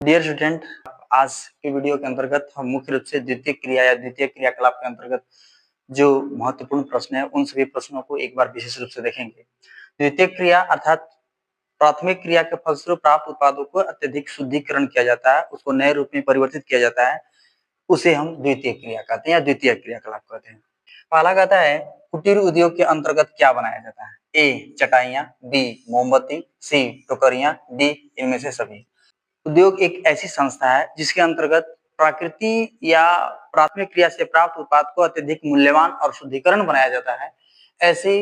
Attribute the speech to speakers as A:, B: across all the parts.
A: Dear student, आज के video के अंतर्गत हम मुख्य रूप से द्वितीय क्रिया या द्वितीय क्रियाकलाप के अंतर्गत जो महत्वपूर्ण प्रश्न है उन सभी प्रश्नों को एक बार विशेष रूप से देखेंगे। द्वितीय क्रिया अर्थात प्राथमिक क्रिया के फलस्वरूप प्राप्त उत्पादों को अत्यधिक शुद्धिकरण किया जाता है, उसको नए रूप में परिवर्तित किया जाता है, उसे हम द्वितीय क्रिया कहते हैं या द्वितीय क्रियाकलाप कहते हैं। पहला कहता है कुटीर उद्योग के अंतर्गत क्या बनाया जाता है? ए चटाइयां, बी मोमबत्ती, सी टोकरियां, डी इनमें से सभी। उद्योग एक ऐसी संस्था है जिसके अंतर्गत प्रकृति या प्राथमिक क्रिया से प्राप्त उत्पाद को अत्यधिक मूल्यवान और शुद्धिकरण बनाया जाता है। ऐसी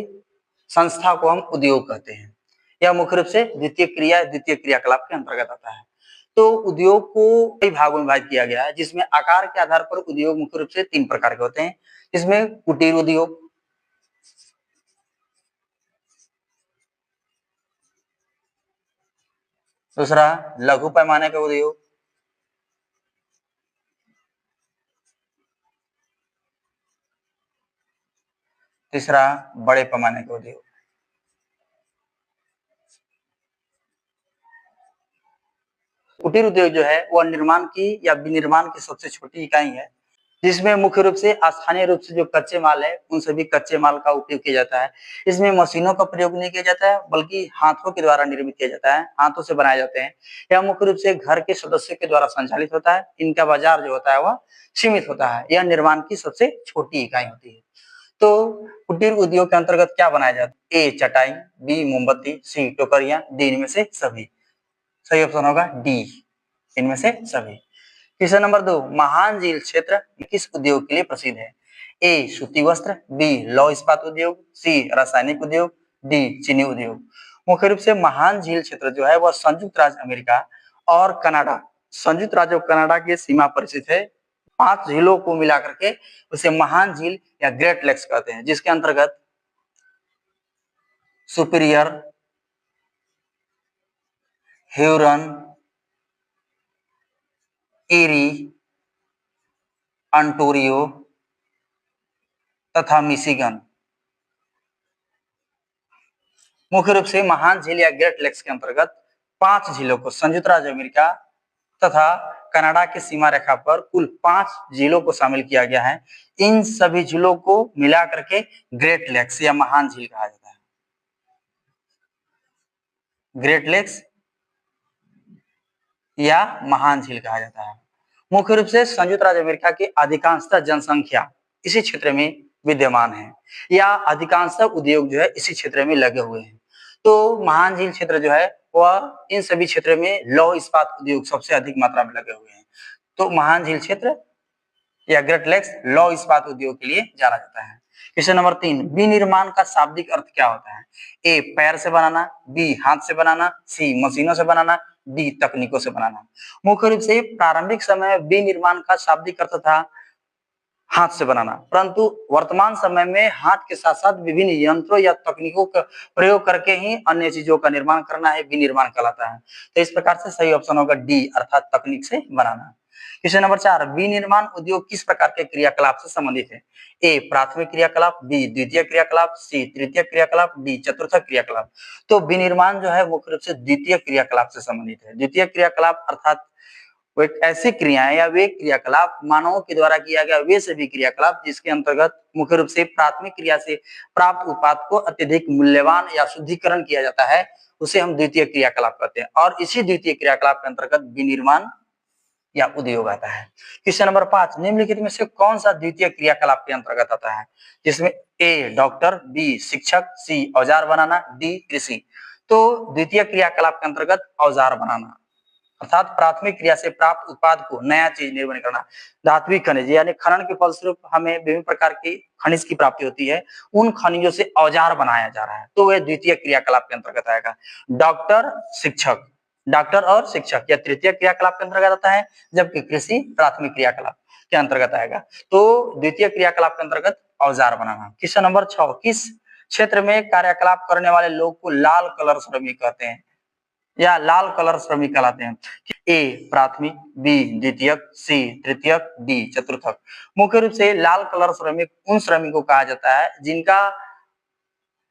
A: संस्था को हम उद्योग कहते हैं। यह मुख्य रूप से द्वितीय क्रिया द्वितीय क्रियाकलाप के अंतर्गत आता है। तो उद्योग को कई भागों में विभाजित किया गया है, जिसमें आकार के आधार पर उद्योग मुख्य रूप से 3 प्रकार के होते हैं। इसमें कुटीर उद्योग, दूसरा लघु पैमाने का उद्योग, तीसरा बड़े पैमाने का उद्योग। कुटीर उद्योग जो है वह निर्माण की या विनिर्माण की सबसे छोटी इकाई है, जिसमें मुख्य रूप से स्थानीय रूप से जो कच्चे माल है उन सभी कच्चे माल का उपयोग किया जाता है। इसमें मशीनों का प्रयोग नहीं किया जाता है, बल्कि हाथों के द्वारा निर्मित किया जाता है, हाथों से बनाए जाते हैं। यह मुख्य रूप से घर के सदस्यों के द्वारा संचालित होता है। इनका बाजार जो होता है वह सीमित होता है। यह निर्माण की सबसे छोटी इकाई होती है। तो कुटीर उद्योग के अंतर्गत क्या बनाया जाता है? ए चटाई, बी मोमबत्ती, सी टोकरियां, डी इनमें से सभी। सही ऑप्शन होगा डी, इनमें से सभी। क्वेश्चन नंबर 2, महान झील क्षेत्र किस उद्योग के लिए प्रसिद्ध है? ए सूती वस्त्र, बी लौह इस्पात उद्योग, सी रासायनिक उद्योग, डी चीनी उद्योग। मुख्य रूप से महान झील क्षेत्र जो है वह संयुक्त राज्य अमेरिका और कनाडा, संयुक्त राज्य और कनाडा के सीमा पर स्थित है। 5 झीलों को मिलाकर के उसे महान झील या ग्रेट लेक्स कहते हैं, जिसके अंतर्गत सुपीरियर, ह्यूरन, एरी, अंटोरियो तथा मिशिगन मुख्य रूप से महान झील या ग्रेट लेक्स के अंतर्गत 5 झीलों को संयुक्त राज्य अमेरिका तथा कनाडा की सीमा रेखा पर कुल 5 झीलों को शामिल किया गया है। इन सभी झीलों को मिला करके ग्रेट लेक्स या महान झील कहा जाता है। ग्रेट लेक्स या महान झील कहा जाता है। मुख्य रूप से संयुक्त राज्य अमेरिका की अधिकांशतः जनसंख्या इसी क्षेत्र में विद्यमान है या अधिकांशतः उद्योग जो है इसी क्षेत्र में लगे हुए हैं। तो महान झील क्षेत्र जो है वह इन सभी क्षेत्र में लौह इस्पात उद्योग सबसे अधिक मात्रा में लगे हुए हैं। तो महान झील क्षेत्र या ग्रेट लेक्स लौह इस्पात उद्योग के लिए जाना जाता है। क्वेश्चन नंबर 3, विनिर्माण का शाब्दिक अर्थ क्या होता है? ए पैर से बनाना, बी हाथ से बनाना, सी मशीनों से बनाना, डी तकनीकों से बनाना। मुख्य रूप से प्रारंभिक समय में विनिर्माण का शाब्दिक अर्थ था हाथ से बनाना, परंतु वर्तमान समय में हाथ के साथ साथ विभिन्न यंत्रों या तकनीकों का प्रयोग करके ही अन्य चीजों का निर्माण करना है विनिर्माण कहलाता है। तो इस प्रकार से सही ऑप्शन होगा डी अर्थात तकनीक से बनाना। क्वेश्चन नंबर 4, विनिर्माण उद्योग किस प्रकार के क्रियाकलाप से संबंधित है? ए प्राथमिक क्रियाकलाप, बी द्वितीय क्रियाकलाप, सी तृतीय क्रियाकलाप, डी चतुर्थ क्रियाकलाप। तो विनिर्माण जो है मुख्य रूप से द्वितीय क्रियाकलाप से संबंधित है। द्वितीय क्रियाकलाप अर्थात वो एक ऐसी क्रियाएं या वे क्रियाकलाप मानवों के द्वारा किया गया वे सभी क्रियाकलाप जिसके अंतर्गत मुख्य रूप से प्राथमिक क्रिया से प्राप्त उत्पाद को अत्यधिक मूल्यवान या शुद्धिकरण किया जाता है, उसे हम द्वितीय क्रियाकलाप कहते हैं। और इसी द्वितीय क्रियाकलाप के अंतर्गत विनिर्माण या उद्योग आता है। क्वेश्चन नंबर 5, निम्नलिखित में से कौन सा द्वितीय क्रियाकलाप के अंतर्गत आता है? जिसमें ए डॉक्टर, बी शिक्षक, सी औजार बनाना, डी कृषि। तो द्वितीय क्रियाकलाप के अंतर्गत औजार बनाना अर्थात प्राथमिक क्रिया से प्राप्त उत्पाद को नया चीज निर्माण करना। धात्विक खनिज यानी खनन के फलस्वरूप हमें विभिन्न प्रकार की खनिज की प्राप्ति होती है, उन खनिजों से औजार बनाया जा रहा है, तो वह द्वितीय क्रियाकलाप के अंतर्गत आएगा। डॉक्टर शिक्षक, डॉक्टर और शिक्षक यह तृतीय क्रियाकलाप के अंतर्गत आता है, जबकि कृषि प्राथमिक क्रियाकलाप के अंतर्गत आएगा। तो द्वितीय क्रियाकलाप के अंतर्गत औजार बनाना। क्वेश्चन नंबर 6, किस क्षेत्र में कार्यकलाप करने वाले लोग को लाल कलर श्रमिक कहते हैं या लाल कलर श्रमिक कहलाते हैं? ए प्राथमिक, बी द्वितीयक, सी तृतीयक, डी चतुर्थक। मुख्य रूप से लाल कलर श्रमिक उन श्रमिकों को कहा जाता है जिनका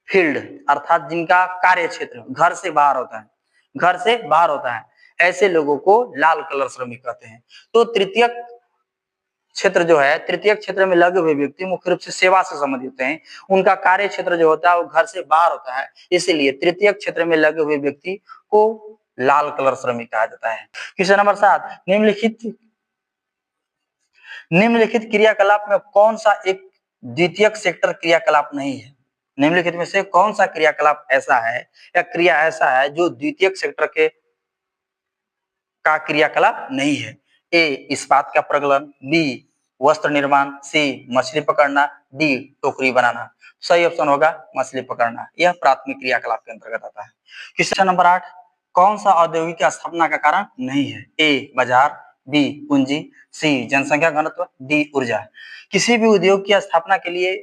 A: फील्ड अर्थात जिनका कार्य क्षेत्र घर से बाहर होता है, घर से बाहर होता है। ऐसे लोगों को लाल कलर श्रमिक कहते हैं। तो तृतीयक क्षेत्र जो है, तृतीयक क्षेत्र में लगे हुए व्यक्ति मुख्य रूप से सेवा से संबंधित होते हैं। उनका कार्य क्षेत्र जो होता है वो घर से बाहर होता है, इसीलिए तृतीयक क्षेत्र में लगे हुए व्यक्ति को लाल कलर श्रमिक कहा जाता है। क्वेश्चन नंबर 7, निम्नलिखित क्रियाकलाप में कौन सा एक द्वितीयक सेक्टर क्रियाकलाप नहीं है? निम्नलिखित में से कौन सा क्रियाकलाप ऐसा है या क्रिया ऐसा है जो द्वितीयक सेक्टर के का क्रियाकलाप नहीं है? ए इस्पात का प्रगलन, बी वस्त्र निर्माण, सी मछली पकड़ना, डी टोकरी बनाना। सही ऑप्शन होगा मछली पकड़ना, यह प्राथमिक क्रियाकलाप के अंतर्गत आता है। क्वेश्चन नंबर 8, कौन सा औद्योगिक स्थापना का कारण नहीं है? ए बाजार, बी पूंजी, सी जनसंख्या घनत्व, डी ऊर्जा। किसी भी उद्योग की स्थापना के लिए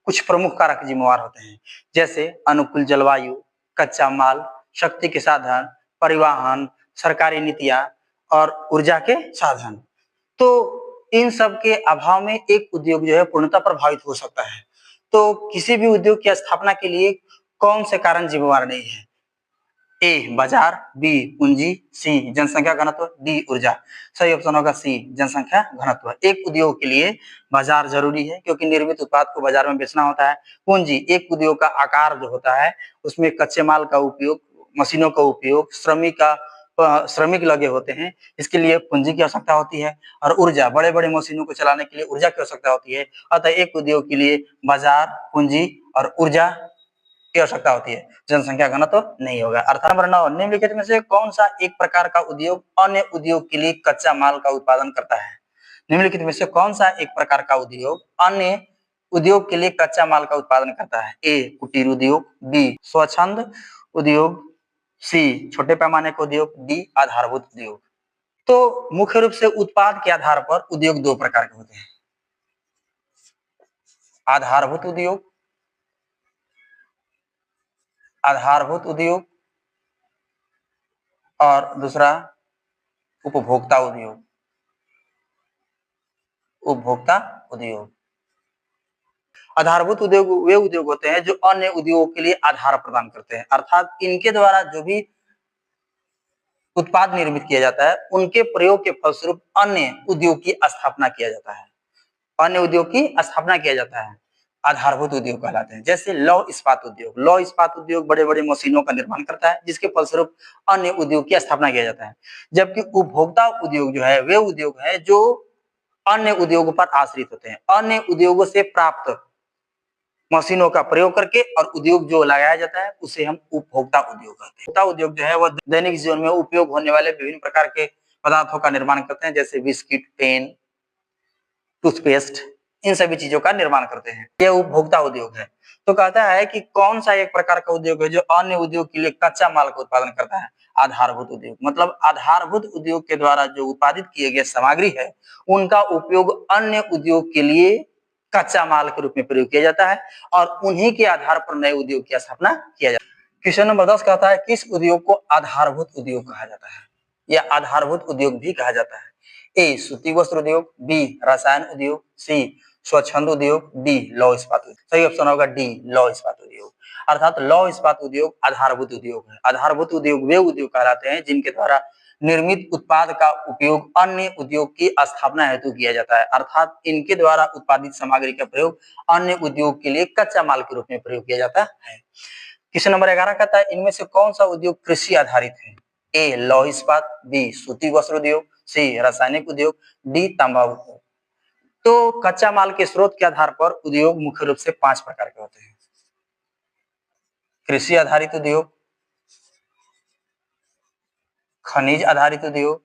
A: कुछ प्रमुख कारक जिम्मेवार होते हैं, जैसे अनुकूल जलवायु, कच्चा माल, शक्ति के साधन, परिवहन, सरकारी नीतियां और ऊर्जा के साधन। तो इन सब के अभाव में एक उद्योग जो है पूर्णतः प्रभावित हो सकता है। तो किसी भी उद्योग की स्थापना के लिए कौन से कारण जिम्मेवार नहीं है? ए बाजार, बी पूंजी, सी जनसंख्या घनत्व, डी ऊर्जा। सही ऑप्शन होगा सी जनसंख्या घनत्व। एक उद्योग के लिए बाजार जरूरी है क्योंकि निर्मित उत्पाद को बाजार में बेचना होता है। पूंजी, एक उद्योग का आकार जो होता है उसमें कच्चे माल का उपयोग, मशीनों का उपयोग, श्रमिक लगे होते हैं, इसके लिए पूंजी की आवश्यकता होती है। और ऊर्जा, बड़े बड़े मशीनों को चलाने के लिए ऊर्जा की आवश्यकता होती है। अतः एक उद्योग के लिए बाजार, पूंजी और ऊर्जा की आवश्यकता होती है, जनसंख्या घनत्व तो नहीं होगा। अर्थात नंबर 9, निम्नलिखित में से कौन सा एक प्रकार का उद्योग अन्य उद्योग के लिए कच्चा माल का उत्पादन करता है? निम्नलिखित में से कौन सा एक प्रकार का उद्योग अन्य उद्योग के लिए कच्चा माल का उत्पादन करता है? ए कुटीर उद्योग, बी स्वच्छंद उद्योग, सी छोटे पैमाने का उद्योग, डी आधारभूत उद्योग। तो मुख्य रूप से उत्पाद के आधार पर उद्योग दो प्रकार के होते हैं, आधारभूत उद्योग, आधारभूत उद्योग और दूसरा उपभोक्ता उद्योग, उपभोक्ता उद्योग। आधारभूत उद्योग वे उद्योग होते हैं जो अन्य उद्योगों के लिए आधार प्रदान करते हैं, अर्थात इनके द्वारा जो भी उत्पाद निर्मित किया जाता है उनके प्रयोग के फलस्वरूप अन्य उद्योग की स्थापना किया जाता है, अन्य उद्योग की स्थापना किया जाता है, आधारभूत उद्योग कहलाते हैं। जैसे लौह इस्पात उद्योग, लौह इस्पात उद्योग बड़े बड़े मशीनों का निर्माण करता है जिसके फलस्वरूप अन्य उद्योग की स्थापना किया जाता है। जबकि उपभोक्ता उद्योग जो है वे उद्योग है जो अन्य उद्योगों पर आश्रित होते हैं, अन्य उद्योगों से प्राप्त मशीनों का प्रयोग करके और उद्योग जो लगाया जाता है उसे हम उपभोक्ता उद्योग कहते हैं। उपभोक्ता उद्योग जो है वह दैनिक जीवन में उपयोग होने वाले विभिन्न प्रकार के पदार्थों का निर्माण करते हैं, जैसे बिस्किट, पेन, टूथपेस्ट, इन सभी चीजों का निर्माण करते हैं। यह उपभोक्ता उद्योग है। तो कहता है कि कौन सा एक प्रकार का उद्योग है जो अन्य उद्योग के लिए कच्चा माल का उत्पादन करता है? आधारभूत उद्योग। मतलब आधारभूत उद्योग के द्वारा जो उत्पादित किए गए सामग्री है उनका उपयोग अन्य उद्योग के लिए कच्चा माल के रूप में प्रयोग किया जाता है और उन्हीं के आधार पर नए उद्योग की स्थापना किया जाता है। क्वेश्चन नंबर 10 कहता है किस उद्योग को आधारभूत उद्योग कहा जाता है या आधारभूत उद्योग भी कहा जाता है? ए सूती वस्त्र उद्योग, बी रसायन उद्योग, सी स्वच्छंद उद्योग, डी लौह इस्पात उद्योग। सही ऑप्शन होगा डी लौह इस्पात उद्योग। अर्थात लौह इस्पात उद्योग आधारभूत उद्योग है। आधारभूत उद्योग वे उद्योग कहलाते हैं जिनके द्वारा निर्मित उत्पाद का उपयोग अन्य उद्योग की स्थापना हेतु किया जाता है, अर्थात इनके द्वारा उत्पादित सामग्री का प्रयोग अन्य उद्योग के लिए कच्चा माल के रूप में प्रयोग किया जाता है। क्वेश्चन नंबर 11 कहता है इनमें से कौन सा उद्योग कृषि आधारित है? ए लौह इस्पात, बी सूती वस्त्र उद्योग, सी रासायनिक उद्योग, डी तंबाकू उद्योग। तो कच्चा माल के स्रोत के आधार पर उद्योग मुख्य रूप से 5 प्रकार के होते हैं। कृषि आधारित उद्योग, खनिज आधारित उद्योग,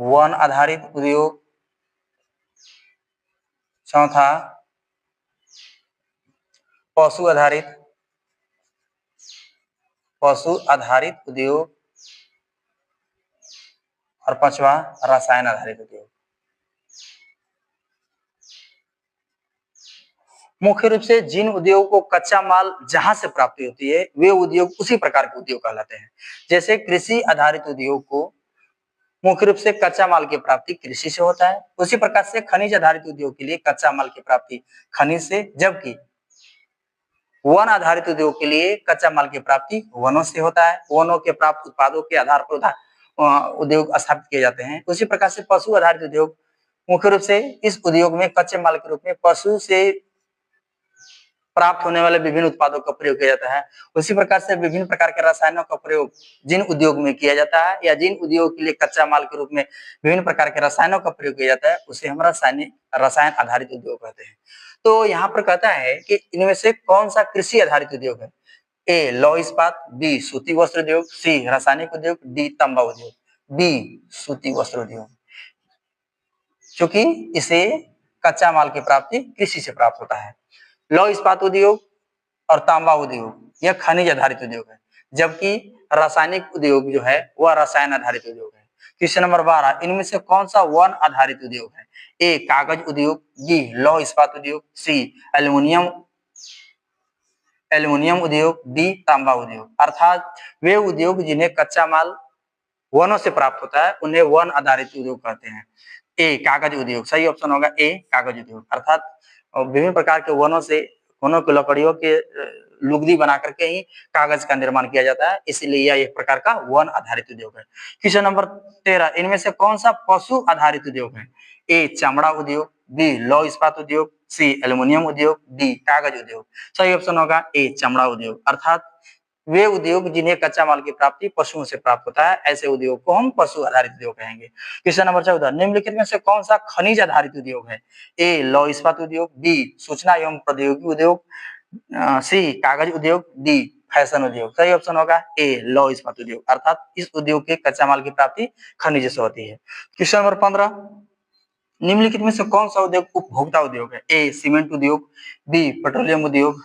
A: वन आधारित उद्योग, चौथा पशु आधारित उद्योग और पांचवा रसायन आधारित उद्योग। मुख्य रूप से जिन उद्योगों को कच्चा माल जहां से प्राप्ति होती है वे उद्योग उसी प्रकार के उद्योग कहलाते हैं। जैसे कृषि आधारित उद्योग को मुख्य रूप से कच्चा माल की प्राप्ति कृषि से होता है, उसी प्रकार से खनिज आधारित उद्योग के लिए कच्चा माल की प्राप्ति खनिज से, जबकि वन आधारित उद्योग के लिए कच्चा माल की प्राप्ति वनों से होता है, वनों के प्राप्त उत्पादों के आधार पर उद्योग स्थापित किए जाते हैं। उसी प्रकार से पशु आधारित उद्योग मुख्य रूप से इस उद्योग में कच्चे माल के रूप में पशु से प्राप्त होने वाले विभिन्न उत्पादों का प्रयोग किया जाता है। उसी प्रकार से विभिन्न प्रकार के रसायनों का प्रयोग जिन उद्योग में किया जाता है या जिन उद्योग के लिए कच्चा माल के रूप में विभिन्न प्रकार के रसायनों का प्रयोग किया जाता है उसे हम रसायन आधारित उद्योग कहते हैं। तो यहाँ पर कहता है कि इनमें से कौन सा कृषि आधारित उद्योग है? ए लौह इस्पात, बी सूती वस्त्र उद्योग, सी रासायनिक उद्योग, डी तांबा उद्योग। बी सूती वस्त्र उद्योग, क्योंकि इसे कच्चा माल की प्राप्ति कृषि से प्राप्त होता है। लौह इस्पात उद्योग और तांबा उद्योग यह खनिज आधारित उद्योग है, जबकि रासायनिक उद्योग जो है वह रसायन आधारित उद्योग है। क्वेश्चन नंबर 12, इनमें से कौन सा वन आधारित उद्योग है? ए कागज उद्योग, बी लौह इस्पात उद्योग, सी एल्युमिनियम उद्योग, डी तांबा उद्योग। अर्थात वे उद्योग जिन्हें कच्चा माल वनों से प्राप्त होता है उन्हें वन आधारित उद्योग कहते हैं। ए कागज उद्योग, सही ऑप्शन होगा ए कागज उद्योग। अर्थात विभिन्न प्रकार के वनों की लकड़ियों के लुगदी बना करके ही कागज का निर्माण किया जाता है, इसलिए यह एक प्रकार का वन आधारित उद्योग है। क्वेश्चन नंबर 13, इनमें से कौन सा पशु आधारित उद्योग है? ए चमड़ा उद्योग, बी लौह इस्पात उद्योग, सी एल्युमिनियम उद्योग, डी कागज उद्योग। सही ऑप्शन होगा ए चमड़ा उद्योग। अर्थात वे उद्योग जिन्हें कच्चा माल की प्राप्ति पशुओं से प्राप्त होता है, ऐसे उद्योग को हम पशु आधारित उद्योग कहेंगे। क्वेश्चन नंबर 14, निम्नलिखित में से कौन सा खनिज आधारित उद्योग है? ए लौह इस्पात उद्योग, बी सूचना एवं प्रौद्योगिकी उद्योग, सी कागज उद्योग, डी फैशन उद्योग। सही ऑप्शन होगा ए लौह इस्पात उद्योग। अर्थात इस उद्योग के कच्चा माल की प्राप्ति खनिज से होती है। क्वेश्चन नंबर 15, निम्नलिखित में से कौन सा उद्योग उपभोक्ता उद्योग है? ए सीमेंट उद्योग, बी पेट्रोलियम उद्योग,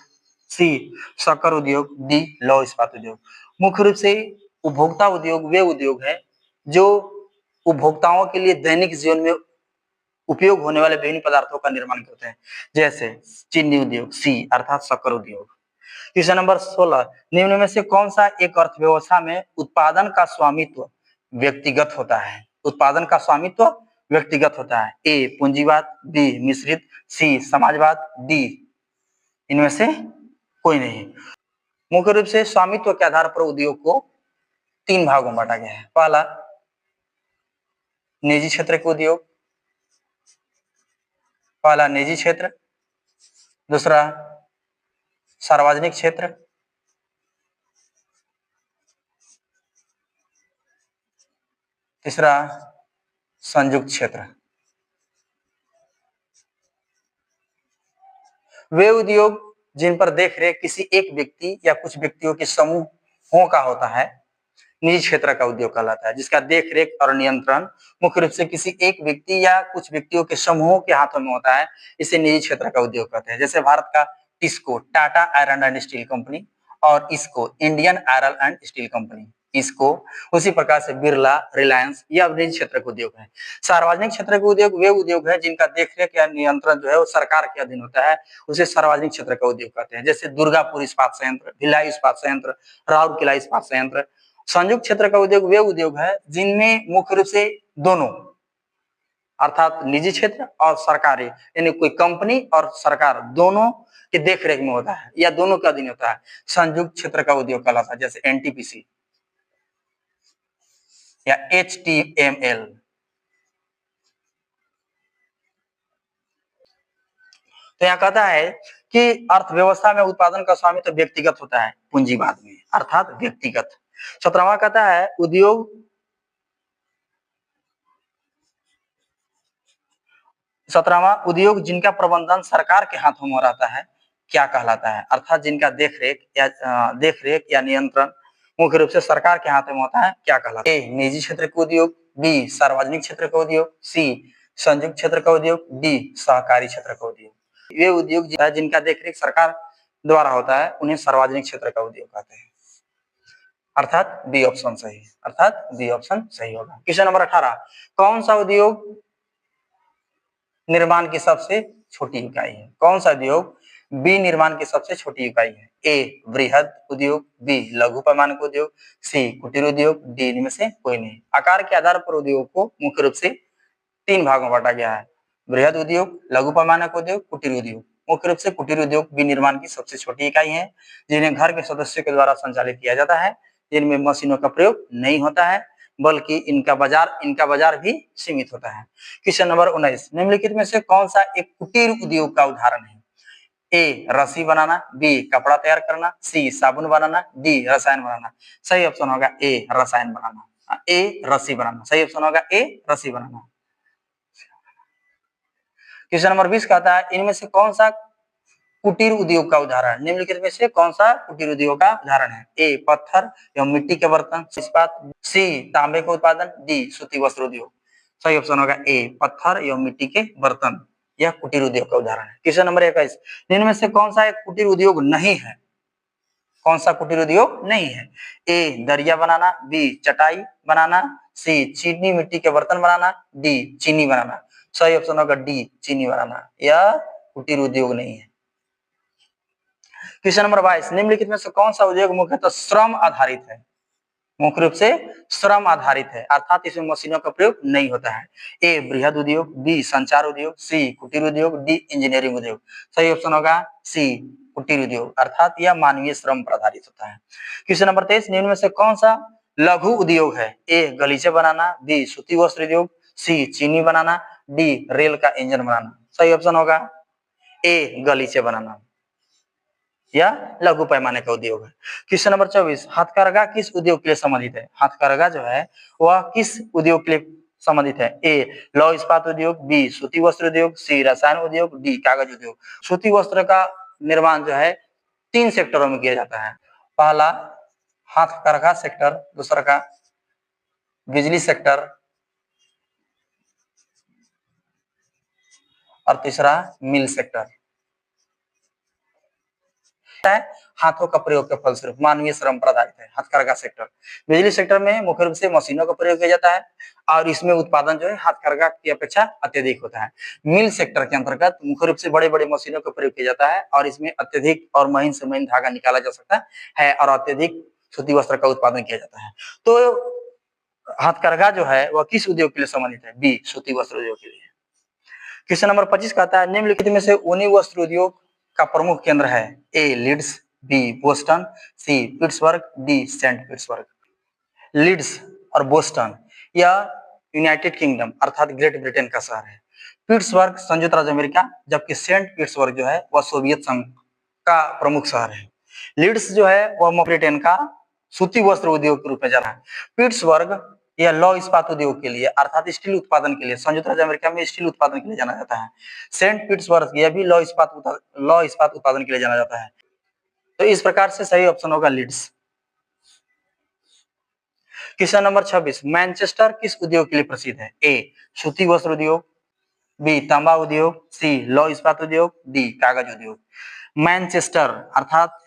A: सी शक्कर उद्योग, डी लौह इस्पात उद्योग। मुख्य रूप से उपभोक्ता उद्योग वे उद्योग है जो उपभोक्ताओं के लिए दैनिक जीवन में उपयोग होने वाले विभिन्न पदार्थों का निर्माण करते हैं, जैसे चीनी उद्योग, सी अर्थात शक्कर उद्योग। क्वेश्चन नंबर 16, निम्न में से कौन सा एक अर्थव्यवस्था में उत्पादन का स्वामित्व व्यक्तिगत होता है? उत्पादन का स्वामित्व व्यक्तिगत होता है। ए पूंजीवाद, बी मिश्रित, सी समाजवाद, डी इनमें से कोई नहीं। मुख्य रूप से स्वामित्व के आधार पर उद्योग को 3 भागों में बांटा गया है। पहला निजी क्षेत्र के उद्योग, पहला निजी क्षेत्र, दूसरा सार्वजनिक क्षेत्र, तीसरा संयुक्त क्षेत्र। वे उद्योग जिन पर देखरेख किसी एक व्यक्ति या कुछ व्यक्तियों के समूहों का होता है निजी क्षेत्र का उद्योग कहलाता है, जिसका देखरेख और नियंत्रण मुख्य रूप से किसी एक व्यक्ति या कुछ व्यक्तियों के समूहों के हाथों में होता है, इसे निजी क्षेत्र का उद्योग कहते हैं। जैसे भारत का TISCO Tata iron and steel company और इसको Indian iron and steel company, इसको उसी प्रकार से बिरला, रिलायंस यह निजी क्षेत्र के उद्योग है। सार्वजनिक क्षेत्र के उद्योग वे उद्योग है जिनका देखरेख या नियंत्रण जो है वो सरकार के अधीन होता है, उसे सार्वजनिक क्षेत्र का उद्योग कहते हैं। जैसे दुर्गापुर इस्पात संयंत्र, भिलाई इस्पात संयंत्र, राउरकेला इस्पात संयंत्र। संयुक्त क्षेत्र का उद्योग वे उद्योग है जिनमें मुख्य रूप से दोनों अर्थात निजी क्षेत्र और सरकारी यानी कोई कंपनी और सरकार दोनों के देखरेख में होता है या दोनों के अधीन होता है, संयुक्त क्षेत्र का उद्योग कहलाता है। जैसे एनटीपीसी या एचटीएमएल। तो यहाँ कहता है कि अर्थव्यवस्था में उत्पादन का स्वामित्व तो व्यक्तिगत होता है पूंजीवाद में, अर्थात व्यक्तिगत। 17वां कहता है उद्योग 17वां उद्योग जिनका प्रबंधन सरकार के हाथों में रहता है क्या कहलाता है? अर्थात जिनका देखरेख या नियंत्रण मुख्य रूप से सरकार के हाथों में होता है क्या कहलाता है? ए निजी क्षेत्र का उद्योग, बी सार्वजनिक क्षेत्र का उद्योग, सी संयुक्त क्षेत्र का उद्योग, डी सहकारी क्षेत्र का उद्योग। ये उद्योग जिनका देखरेख सरकार द्वारा होता है उन्हें सार्वजनिक क्षेत्र का उद्योग कहते हैं। अर्थात बी ऑप्शन सही है, अर्थात बी ऑप्शन सही होगा। क्वेश्चन नंबर 18, कौन सा उद्योग निर्माण की सबसे छोटी इकाई है? कौन सा उद्योग बी निर्माण की सबसे छोटी इकाई है? ए वृहद उद्योग, बी लघु पैमाने का उद्योग, सी कुटीर उद्योग, डी इनमें से कोई नहीं। आकार के आधार पर उद्योग को मुख्य रूप से 3 भागों में बांटा गया है, वृहद उद्योग, लघु पैमाने का उद्योग, कुटीर उद्योग। मुख्य रूप से कुटीर उद्योग विनिर्माण की सबसे छोटी इकाई है, जिन्हें घर के सदस्यों के द्वारा संचालित किया जाता है, जिनमें मशीनों का प्रयोग नहीं होता है, बल्कि इनका बाजार भी सीमित होता है। क्वेश्चन नंबर 19, निम्नलिखित में से कौन सा एक कुटीर उद्योग का उदाहरण है? ए रस्सी बनाना, बी कपड़ा तैयार करना, सी साबुन बनाना, डी रसायन बनाना। सही ऑप्शन होगा ए रसायन बनाना, ए रस्सी बनाना। सही ऑप्शन होगा ए रस्सी बनाना। क्वेश्चन नंबर 20 कहता है इनमें से कौन सा कुटीर उद्योग का उदाहरण, निम्नलिखित में से कौन सा कुटीर उद्योग का उदाहरण है? ए पत्थर एवं मिट्टी के बर्तन, इस्पात, सी तांबे का उत्पादन, डी सूती वस्त्र उद्योग। सही ऑप्शन होगा ए पत्थर एवं मिट्टी के बर्तन, यह कुटीर उद्योग का उदाहरण है। क्वेश्चन नंबर 21, इनमें से कौन सा एक कुटीर उद्योग नहीं है? कौन सा कुटीर उद्योग नहीं है? ए दरिया बनाना, बी चटाई बनाना, सी चीनी मिट्टी के बर्तन बनाना, डी चीनी बनाना। सही ऑप्शन होगा डी चीनी बनाना, यह कुटीर उद्योग नहीं है। क्वेश्चन नंबर 22, निम्नलिखित में से कौन सा उद्योग मुख्यतः श्रम आधारित है? मुख्य रूप से श्रम आधारित है, अर्थात इसमें मशीनों का प्रयोग नहीं होता है। ए बृहद उद्योग, बी संचार उद्योग, सी कुटीर उद्योग, डी इंजीनियरिंग उद्योग। सही ऑप्शन होगा सी कुटीर उद्योग, अर्थात यह मानवीय श्रम पर आधारित होता है। क्वेश्चन नंबर 23, निम्न में से कौन सा लघु उद्योग है? ए गलीचे बनाना, बी सूती वस्त्र उद्योग, सी चीनी बनाना, डी रेल का इंजन बनाना। सही ऑप्शन होगा ए गलीचे बनाना, या लघु पैमाने का उद्योग है। क्वेश्चन नंबर 24, हथकरघा किस उद्योग के लिए संबंधित है? हथकरघा जो है वह किस उद्योग के लिए संबंधित है? ए लौह इस्पात उद्योग, बी सूती वस्त्र उद्योग, सी रसायन उद्योग, डी कागज उद्योग। सूती वस्त्र का निर्माण जो है 3 सेक्टरों में किया जाता है। पहला हथकरघा सेक्टर, दूसरा का बिजली सेक्टर और तीसरा मिल सेक्टर है। हाथों का प्रयोग के फलस्वरूप मानवीय श्रम पर आधारित है हथकरघा सेक्टर। बिजली सेक्टर में मुख्य रूप से मशीनों का प्रयोग किया जाता है और इसमें उत्पादन जो है हथकरघा की अपेक्षा अत्यधिक होता है। मिल सेक्टर के अंतर्गत मुख्य रूप से बड़े बड़े मशीनों का प्रयोग किया जाता है और इसमें अत्यधिक और महीन से महीन धागा निकाला जा सकता है और अत्यधिक सूती वस्त्र का उत्पादन किया जाता है। तो हथकरघा जो है वह किस उद्योग के लिए संबंधित है? बी सूती वस्त्र उद्योग के लिए। क्वेश्चन नंबर 25 कहता है निम्नलिखित में से ऊनी वस्त्र उद्योग का प्रमुख केंद्र है? A Leeds, B Boston, C Pittsburgh, D Saint Pittsburgh. Leeds और बोस्टन यह यूनाइटेड किंगडम अर्थात ग्रेट ब्रिटेन का शहर है। पिट्सबर्ग संयुक्त राज्य अमेरिका, जबकि सेंट पिट्सबर्ग जो है वह सोवियत संघ का प्रमुख शहर है। लीड्स जो है वह ब्रिटेन का सूती वस्त्र उद्योग के रूप में जाना है। पिट्सबर्ग यह लौह इस्पात उद्योग के लिए अर्थात स्टील उत्पादन के लिए, संयुक्त राज्य अमेरिका में स्टील उत्पादन के लिए जाना जाता है। सेंट पीटर्सबर्ग यह भी लौह इस्पात उत्पादन के लिए जाना जाता है। तो इस प्रकार से सही ऑप्शन होगा लीड्स। क्वेश्चन नंबर 26, मैनचेस्टर किस उद्योग के लिए प्रसिद्ध है? ए सूती वस्त्र उद्योग, बी तांबा उद्योग, सी लौह इस्पात उद्योग, डी कागज उद्योग। मैनचेस्टर अर्थात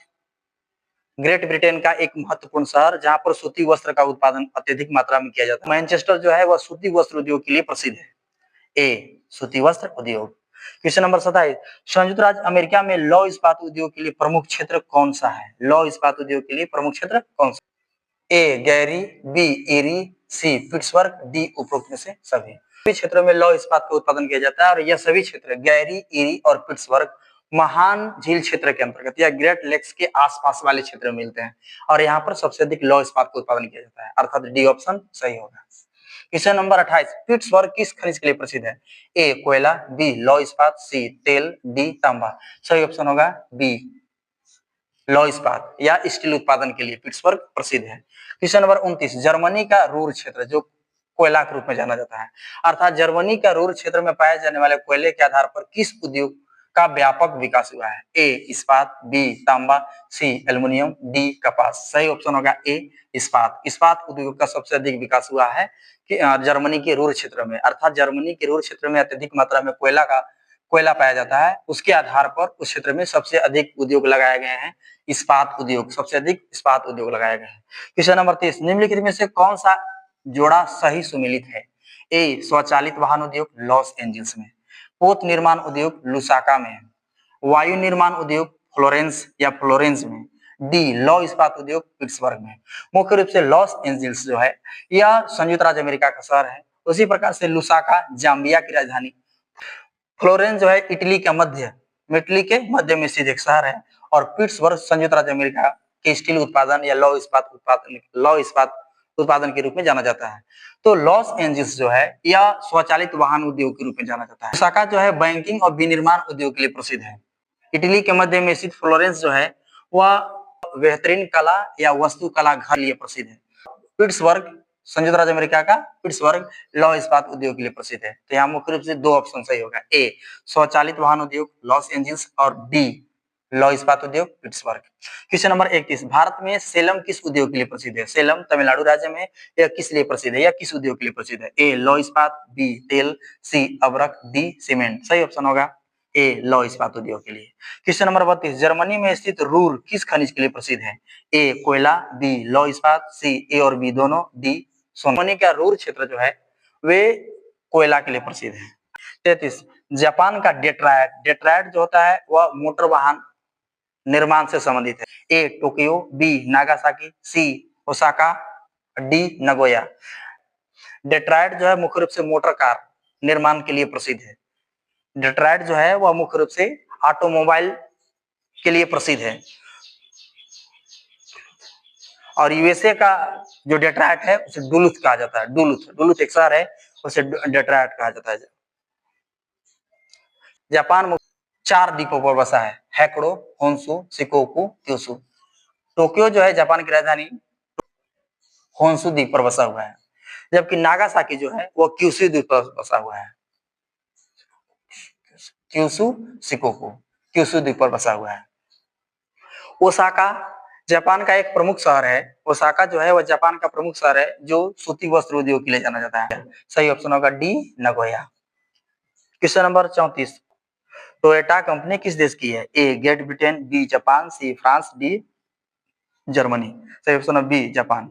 A: ग्रेट ब्रिटेन का एक महत्वपूर्ण शहर जहां पर सूती वस्त्र का उत्पादन अत्यधिक मात्रा में किया जाता है। मैनचेस्टर जो है वह सूती वस्त्र उद्योग के लिए प्रसिद्ध है। ए सूती वस्त्र उद्योग। क्वेश्चन नंबर 27, संयुक्त राज्य अमेरिका में लौह इस्पात उद्योग के लिए प्रमुख क्षेत्र कौन सा है? लौह इस्पात उद्योग के लिए प्रमुख क्षेत्र कौन सा? ए गैरी, बी एरी, सी पिट्सबर्ग, डी उपरोक्त में से सभी। सभी क्षेत्रों में लौह इस्पात का उत्पादन किया जाता है और यह सभी क्षेत्र गैरी, एरी और पिट्सबर्ग महान झील क्षेत्र के अंतर्गत या ग्रेट लेक्स के आसपास वाले क्षेत्र में मिलते हैं और यहाँ पर सबसे अधिक लौह इस्पात का उत्पादन किया जाता है, अर्थात डी ऑप्शन सही होगा। क्वेश्चन नंबर 28, पिट्सबर्ग किस खनिज के लिए प्रसिद्ध है? ए कोयला, बी लौह इस्पात, सी तेल, डी तांबा। सही ऑप्शन होगा बी लौह इस्पात या स्टील उत्पादन के लिए पिट्सबर्ग प्रसिद्ध है। क्वेश्चन नंबर 29, जर्मनी का रूर क्षेत्र जो कोयला के रूप में जाना जाता है, अर्थात जर्मनी का रूर क्षेत्र में पाए जाने वाले कोयले के आधार पर किस उद्योग का व्यापक विकास हुआ है? ए इस्पात, बी तांबा, सी एल्युमिनियम, डी कपास। सही ऑप्शन होगा ए इस्पात। इस्पात उद्योग का सबसे अधिक विकास हुआ है कि जर्मनी के रूर क्षेत्र में, अर्थात जर्मनी के रूर क्षेत्र में अत्यधिक मात्रा में कोयला पाया जाता है, उसके आधार पर उस क्षेत्र में सबसे अधिक उद्योग लगाए गए हैं, इस्पात उद्योग, सबसे अधिक इस्पात उद्योग लगाए गए हैं। क्वेश्चन नंबर 30, निम्नलिखित में से कौन सा जोड़ा सही सुमेलित है? ए स्वचालित वाहन उद्योग लॉस एंजल्स में, पोत निर्माण उद्योग लुसाका में, वायु निर्माण उद्योग फ्लोरेंस में, डी लौह इस्पात उद्योग पिट्सबर्ग में। मुख्य रूप से लॉस एंजल्स जो है यह संयुक्त राज्य अमेरिका का शहर है, उसी प्रकार से लुसाका जाम्बिया की राजधानी, फ्लोरेंस जो है इटली का मध्य मिटली के मध्य में स्थित एक शहर है और पिट्सबर्ग संयुक्त राज्य अमेरिका के स्टील उत्पादन या लौह इस्पात उत्पादन के रूप में जाना जाता है। तो लॉस एंजल्स जो है या स्वचालित वाहन उद्योग के रूप में जाना जाता है। ओसाका जो है बैंकिंग और विनिर्माण उद्योग के लिए प्रसिद्ध है। इटली के मध्य में स्थित फ्लोरेंस जो है वह बेहतरीन कला या वास्तुकला घर के लिए प्रसिद्ध है। पिट्सबर्ग संयुक्त राज्य अमेरिका का पिट्सबर्ग लौह इस्पात उद्योग के लिए प्रसिद्ध है। तो यहाँ मुख्य रूप से दो ऑप्शन सही होगा, ए स्वचालित वाहन उद्योग लॉस एंजल्स और डी लौह इस्पात उद्योग पिट्सबर्ग। क्वेश्चन नंबर 31, भारत में सेलम किस उद्योग के लिए प्रसिद्ध है? सेलम तमिलनाडु राज्य में यह किस लिए प्रसिद्ध है या किस उद्योग के लिए प्रसिद्ध है? ए लौह इस्पात, बी तेल, सी अबरक, डी सीमेंट। सही ऑप्शन होगा ए लौह इस्पात उद्योग के लिए। क्वेश्चन नंबर 32, जर्मनी में स्थित रूर किस खनिज के लिए प्रसिद्ध है? ए कोयला, बी लौह इस्पात, सी ए और बी दोनों, डी सोना। जर्मनी का रूर क्षेत्र जो है वे कोयला के लिए प्रसिद्ध है। 33, जापान का डेट्रायड, डेट्रायड जो होता है वह मोटर वाहन निर्माण से संबंधित है। ए टोक्यो, बी नागासाकी, सी ओसाका, डी नगोया। डेट्रायड जो है मुख्य रूप से मोटर कार निर्माण के लिए प्रसिद्ध है। डेट्रायड जो है वह मुख्य रूप से ऑटोमोबाइल के लिए प्रसिद्ध है और यूएसए का जो डेट्रायड है उसे डुलुथ कहा जाता है। डुलुथ एक शहर है, उसे डेट्रायड कहा जाता है। जापान 4 द्वीपों पर बसा है, हैकडो, होन्शु, शिकोकू, क्यूशु। टोक्यो जो है जापान की राजधानी होन्शु द्वीप पर बसा हुआ है, जबकि नागासाकी जो है वो क्यूशु द्वीप पर बसा हुआ है। क्यूशु शिकोकू क्यूशु द्वीप पर बसा हुआ है। ओसाका जापान का एक प्रमुख शहर है। ओसाका जो है वह जापान का प्रमुख शहर है जो सूती वस्त्र उद्योग के लिए जाना जाता है। सही ऑप्शन होगा D Nagoya. Question number 34, Toyota company किस देश की है? A Great Britain, B Japan, C France, D Germany. सही ऑप्शन है बी जापान।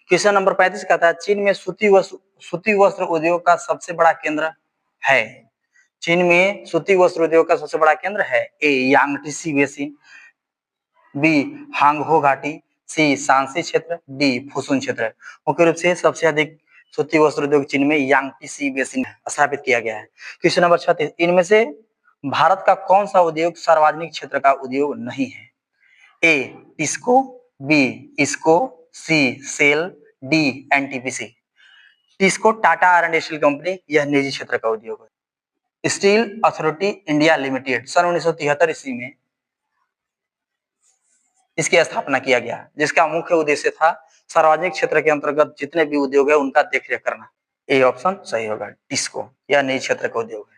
A: क्वेश्चन नंबर 35 कहता है चीन में सूती वस्त्र उद्योग का सबसे बड़ा केंद्र है। चीन में सूती वस्त्र उद्योग का सबसे बड़ा केंद्र है। ए यांगटीसी बेसिन, बी हांगहो घाटी, सी शांसी क्षेत्र, डी फुसुन क्षेत्र। मुख्य रूप से सबसे अधिक सूती वस्त्र उद्योग चीन में यांगटीसी बेसिन स्थापित किया गया है। क्वेश्चन नंबर 36, इनमें से भारत का कौन सा उद्योग सार्वजनिक क्षेत्र का उद्योग नहीं है? ए TISCO, B IISCO, C SAIL, D NTPC. TISCO Tata iron steel company यह निजी क्षेत्र का उद्योग है। स्टील अथॉरिटी इंडिया लिमिटेड सन 1973 ईस्वी में इसकी स्थापना किया गया, जिसका मुख्य उद्देश्य था सार्वजनिक क्षेत्र के अंतर्गत जितने भी उद्योग है उनका देखरेख करना। ए ऑप्शन सही होगा टिस्को, यह निजी क्षेत्र का उद्योग है।